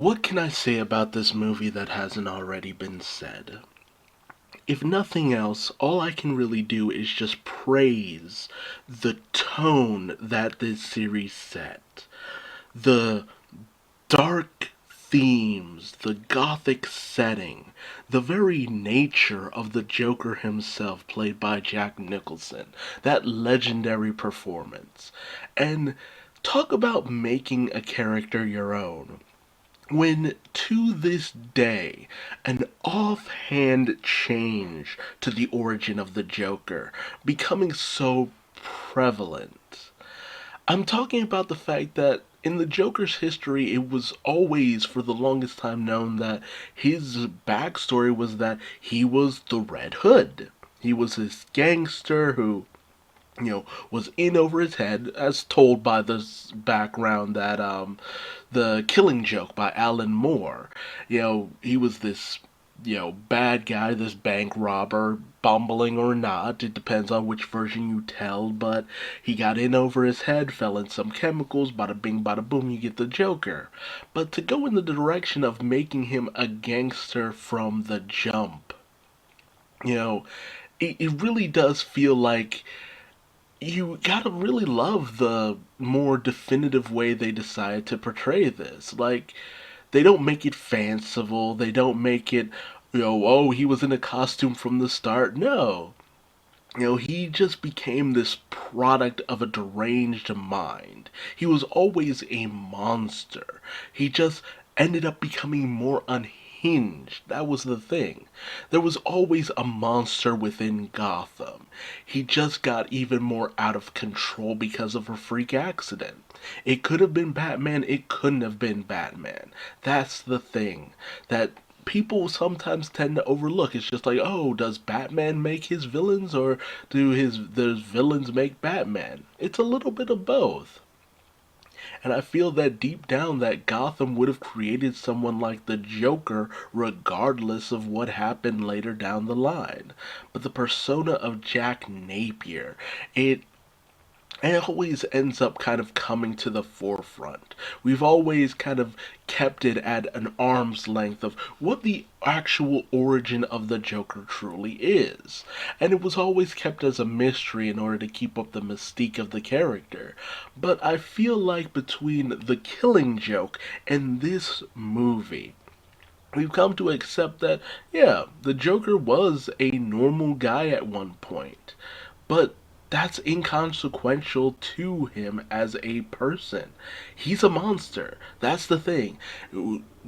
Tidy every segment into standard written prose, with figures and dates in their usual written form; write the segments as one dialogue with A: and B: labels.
A: What can I say about this movie that hasn't already been said? If nothing else, all I can really do is just praise the tone that this series set. The dark themes, the gothic setting, the very nature of the Joker himself, played by Jack Nicholson, that legendary performance. And talk about making a character your own when to this day an offhand change to the origin of the Joker becoming so prevalent. I'm talking about the fact that in the Joker's history, it was always for the longest time known that his backstory was that he was the Red Hood. He was this gangster who was in over his head, as told by this background that the Killing Joke by Alan Moore. He was this bad guy, this bank robber, bumbling or not. It depends on which version you tell, but he got in over his head, fell in some chemicals, bada bing, bada boom, you get the Joker. But to go in the direction of making him a gangster from the jump, you know, it really does feel like you gotta really love the more definitive way they decide to portray this. Like, they don't make it fanciful. They don't make it, oh, he was in a costume from the start. No. He just became this product of a deranged mind. He was always a monster. He just ended up becoming more unhinged. That was the thing. There was always a monster within Gotham. He just got even more out of control because of a freak accident. It could have been Batman, it couldn't have been Batman. That's the thing that people sometimes tend to overlook. It's just like, oh, does Batman make his villains or does villains make Batman? It's a little bit of both. And I feel that deep down that Gotham would have created someone like the Joker regardless of what happened later down the line. But the persona of Jack Napier, it always ends up kind of coming to the forefront. We've always kind of kept it at an arm's length of what the actual origin of the Joker truly is. And it was always kept as a mystery in order to keep up the mystique of the character. But I feel like between The Killing Joke and this movie, we've come to accept that, yeah, the Joker was a normal guy at one point. But that's inconsequential to him as a person. He's a monster. That's the thing.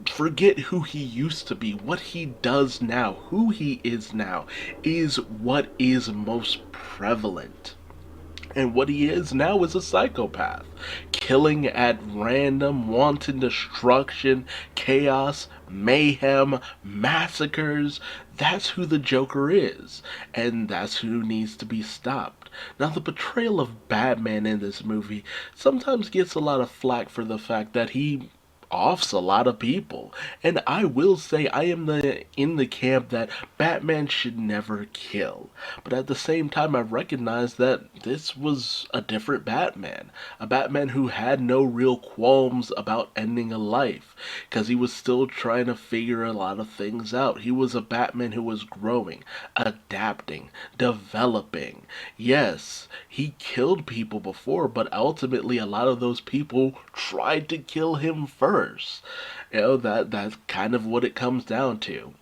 A: Forget who he used to be. What he does now, who he is now, is what is most prevalent. And what he is now is a psychopath. Killing at random, wanton destruction, chaos, mayhem, massacres. That's who the Joker is. And that's who needs to be stopped. Now, the portrayal of Batman in this movie sometimes gets a lot of flack for the fact that he offs a lot of people. And I will say I am in the camp that Batman should never kill. But at the same time I recognize that this was a different Batman. A Batman who had no real qualms about ending a life because he was still trying to figure a lot of things out. He was a Batman who was growing, adapting, developing. Yes, he killed people before, but ultimately a lot of those people tried to kill him first. That's kind of what it comes down to.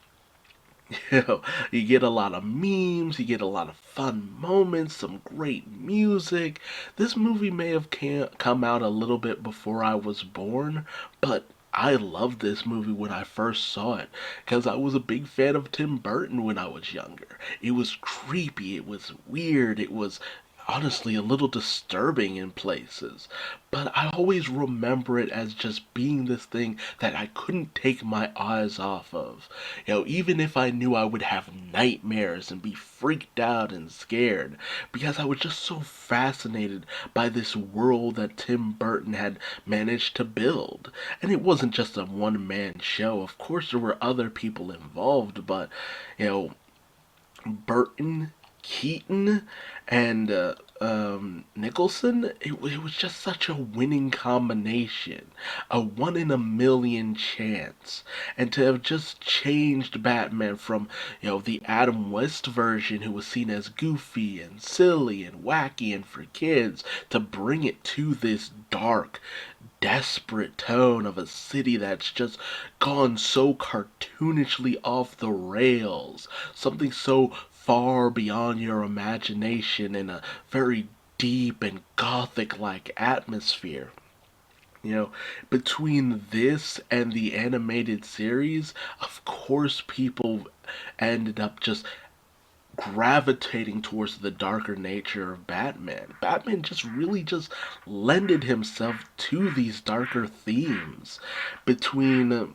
A: You get a lot of memes, you get a lot of fun moments, some great music. This movie may have come out a little bit before I was born, but I loved this movie when I first saw it because I was a big fan of Tim Burton when I was younger. It was creepy, it was weird, it was honestly a little disturbing in places. But I always remember it as just being this thing that I couldn't take my eyes off of. Even if I knew I would have nightmares and be freaked out and scared, because I was just so fascinated by this world that Tim Burton had managed to build. And it wasn't just a one man show. Of course, there were other people involved, but, Burton Keaton and Nicholson, it was just such a winning combination, a one in a million chance, and to have just changed Batman from the Adam West version, who was seen as goofy and silly and wacky and for kids, to bring it to this dark, desperate tone of a city that's just gone so cartoonishly off the rails, something so far beyond your imagination in a very deep and gothic like atmosphere. You know, between this and the animated series, of course, people ended up just gravitating towards the darker nature of Batman. Batman just really just lended himself to these darker themes between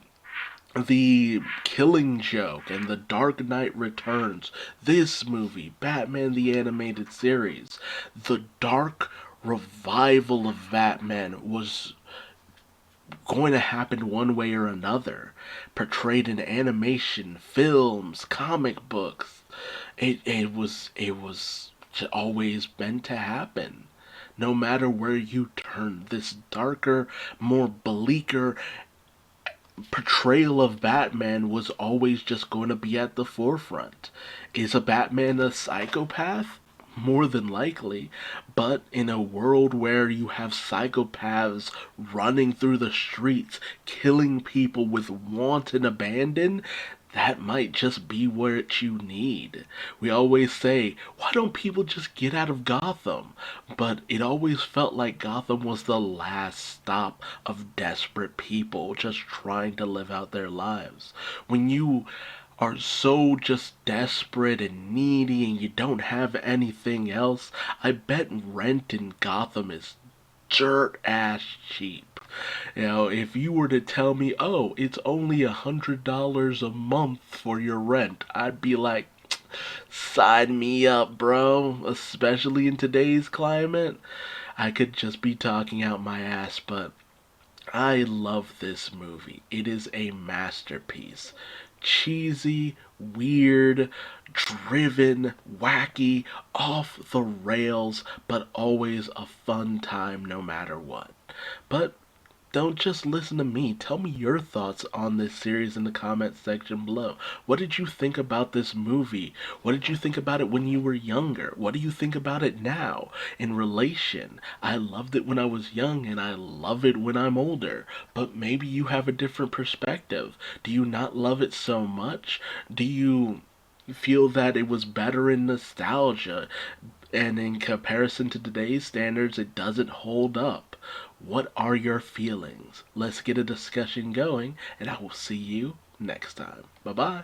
A: the Killing Joke and The Dark Knight Returns. This movie, Batman the Animated Series, the dark revival of Batman was going to happen one way or another. Portrayed in animation, films, comic books. It was always meant to happen. No matter where you turn, this darker, more bleaker portrayal of Batman was always just going to be at the forefront. Is a Batman a psychopath? More than likely, but in a world where you have psychopaths running through the streets, killing people with wanton abandon, that might just be what you need. We always say, why don't people just get out of Gotham? But it always felt like Gotham was the last stop of desperate people just trying to live out their lives. When you are so just desperate and needy and you don't have anything else, I bet rent in Gotham is dirt ass cheap. If you were to tell me, oh, it's only $100 a month for your rent, I'd be like, sign me up, bro. Especially in today's climate. I could just be talking out my ass, but I love this movie. It is a masterpiece. Cheesy, weird, driven, wacky, off the rails, but always a fun time no matter what. But don't just listen to me. Tell me your thoughts on this series in the comment section below. What did you think about this movie? What did you think about it when you were younger? What do you think about it now in relation? I loved it when I was young and I love it when I'm older. But maybe you have a different perspective. Do you not love it so much? Do you feel that it was better in nostalgia and in comparison to today's standards it doesn't hold up? What are your feelings? Let's get a discussion going, and I will see you next time. Bye bye.